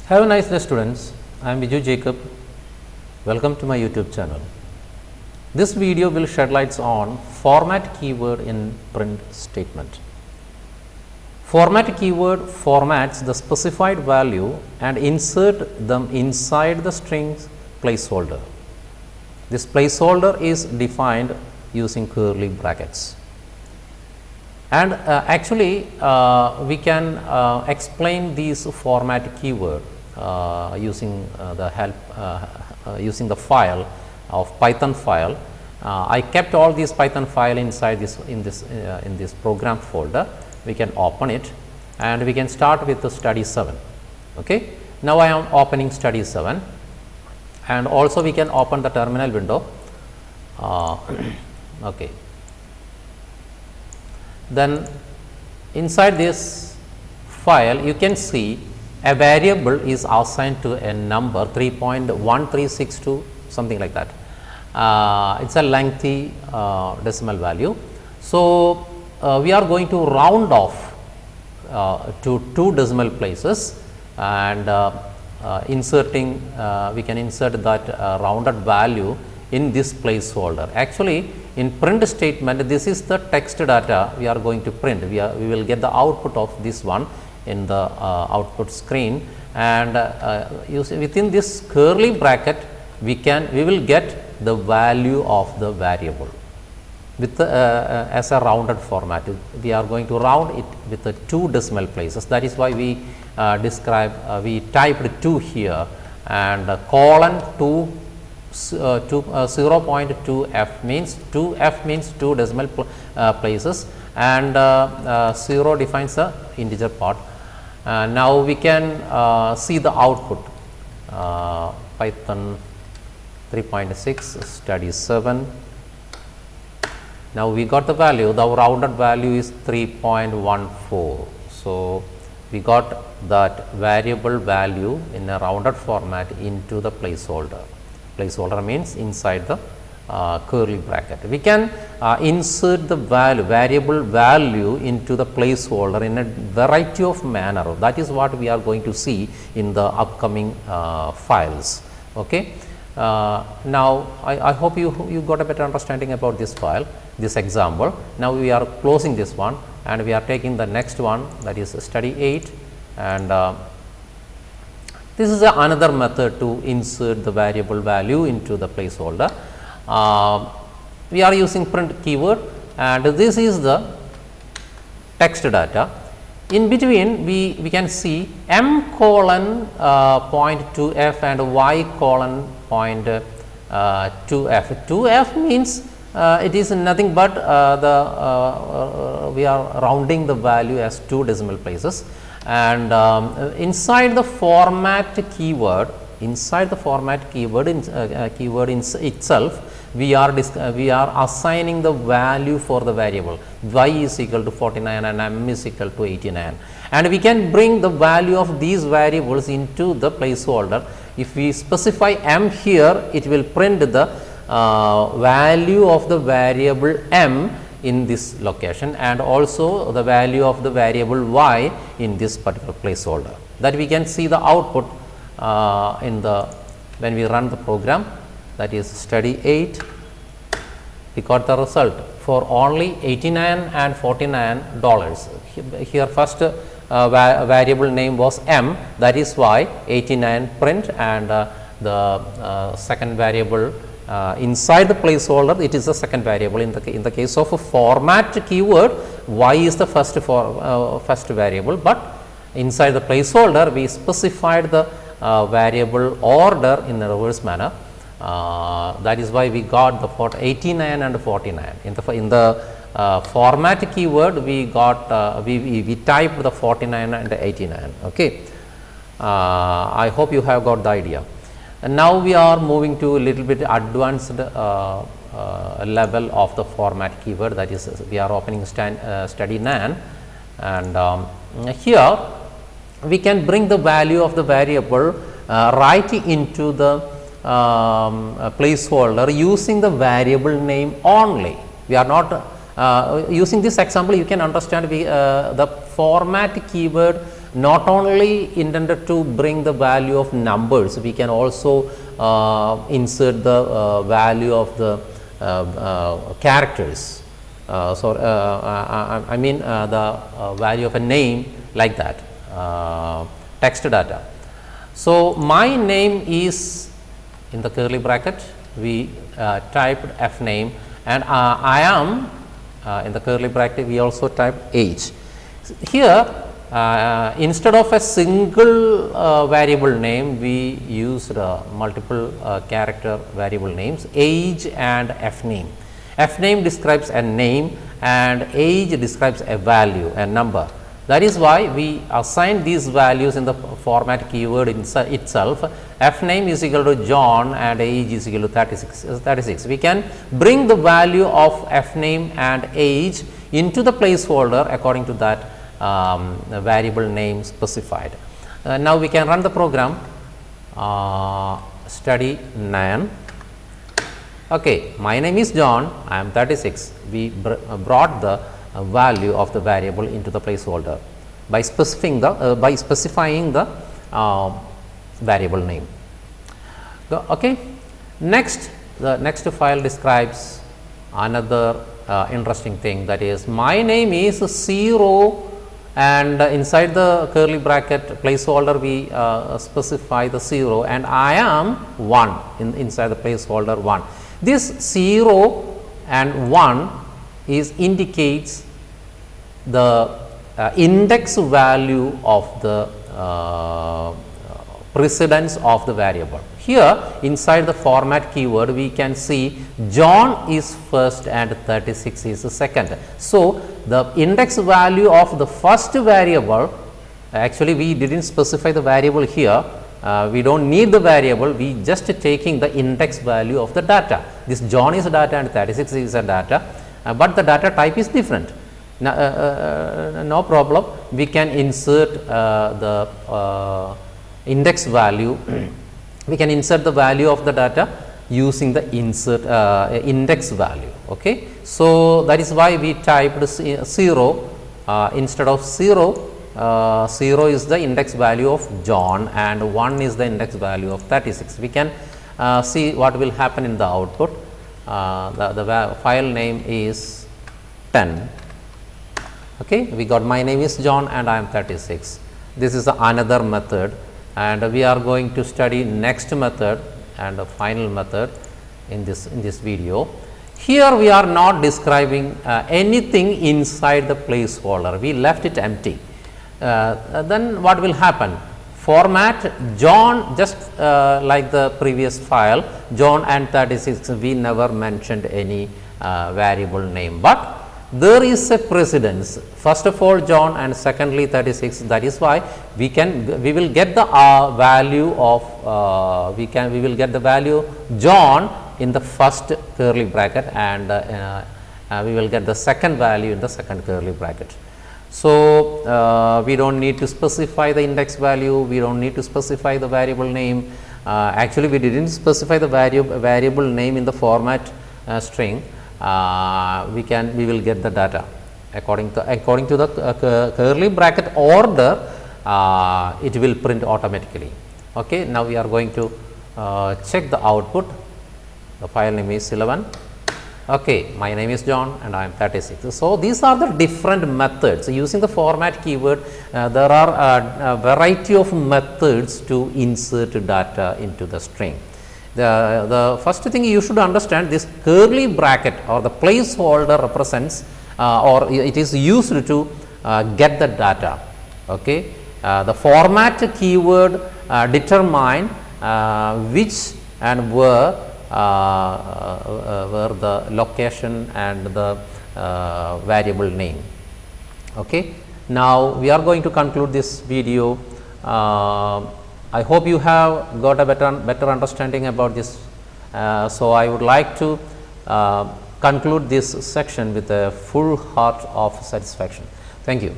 Have a nice day, students. I am Viju Jacob. Welcome to my YouTube channel. This video will shed lights on format keyword in print statement. Format keyword formats the specified value and insert them inside the string's placeholder. This placeholder is defined using curly brackets. And actually, we can explain these format keyword using the help using the file of Python file. I kept all these Python file inside this in this program folder. We can open it and we can start with the study 7. Okay. Now I am opening study 7, and also we can open the terminal window. Okay. Then inside this file you can see a variable is assigned to a number 3.1362, something like that. It's a lengthy decimal value. So we are going to round off to 2 decimal places, and inserting we can insert that rounded value in this placeholder. Actually, in print statement, this is the text data we are going to print. We will get the output of this one in the output screen, and within this curly bracket we will get the value of the variable with as a rounded format. We are going to round it with the 2 decimal places. That is why we we typed 2 here, and colon 2 0.2 f means 2 decimal places, and 0 defines the integer part. Now we can see the output. Python 3.6 study 7. Now we got the value. The rounded value is 3.14. So we got that variable value in a rounded format into the placeholder. Placeholder means inside the curly bracket. We can insert the variable value into the placeholder in a variety of manner. That is what we are going to see in the upcoming files. Okay. Now I hope you got a better understanding about this file, this example. Now we are closing this one and we are taking the next one, that is study 8, and this is another method to insert the variable value into the placeholder. We are using print keyword, and this is the text data. In between we can see m colon point 2f and y colon point 2f. 2f means it is nothing but we are rounding the value as 2 decimal places, and inside the format keyword itself we are assigning the value for the variable. Y is equal to 49 and m is equal to 89, and we can bring the value of these variables into the placeholder. If we specify m here, it will print the value of the variable m in this location, and also the value of the variable y in this particular placeholder. That we can see the output when we run the program. That is study 8. We got the result for only $89 and $49. Here first variable name was m, that is why 89 print, and the second variable inside the placeholder, it is the second variable. In the case of a format keyword, y is the first variable, but inside the placeholder we specified the variable order in a reverse manner. That is why we got the 89 and 49. In the format keyword we got we typed the 49 and 89. Okay. I hope you have got the idea. And now we are moving to a little bit advanced level of the format keyword. That is, we are opening study 9, and here we can bring the value of the variable right into the placeholder using the variable name only. We are not using this example. You can understand the format keyword not only intended to bring the value of numbers, we can also insert the value of the characters. I mean the value of a name, like that, text data. So, my name is, in the curly bracket we typed F name, and I am, in the curly bracket we also typed age. Here instead of a single variable name, we used multiple character variable names, age and F name. F name describes a name and age describes a value, a number. That is why we assign these values in the format keyword itself. F name is equal to John and age is equal to 36. We can bring the value of F name and age into the placeholder according to that variable name specified. Now, we can run the program. Study 9. Okay, my name is John, I am 36. We brought the value of the variable into the placeholder by specifying the variable name. Okay. Next, the next file describes another interesting thing, that is, my name is 0, and inside the curly bracket placeholder we specify the 0, and I am 1 inside the placeholder 1. This 0 and 1 indicates the index value of the precedence of the variable. Here inside the format keyword we can see John is first and 36 is the second. So, the index value of the first variable, actually we did not specify the variable here, we do not need the variable, we just taking the index value of the data. This John is data and 36 is a data, but the data type is different. No problem, we can insert the index value, we can insert the value of the data using the insert index value. Okay. So, that is why we typed 0 instead of 0. 0 is the index value of John and 1 is the index value of 36. We can see what will happen in the output. The file name is 10. Okay. We got my name is John and I am 36. This is another method, and we are going to study next method and the final method in this video. Here we are not describing anything inside the placeholder, we left it empty. Then what will happen? Format John, just like the previous file, John and 36, we never mentioned any variable name, but there is a precedence, first of all John and secondly 36. That is why we will get the value of we will get the value John in the first curly bracket, and we will get the second value in the second curly bracket. So, we do not need to specify the index value, we do not need to specify the variable name. Actually, we did not specify the variable name in the format string. We will get the data according to the curly bracket order. It will print automatically. Okay. Now, we are going to check the output. The file name is 11. Okay, my name is John and I am 36. So, these are the different methods using the format keyword. There are a variety of methods to insert data into the string. The first thing you should understand, this curly bracket or the placeholder represents or it is used to get the data. Okay. The format keyword determine which and where the location and the variable name. Okay. Now, we are going to conclude this video. I hope you have got a better understanding about this. So, I would like to conclude this section with a full heart of satisfaction. Thank you.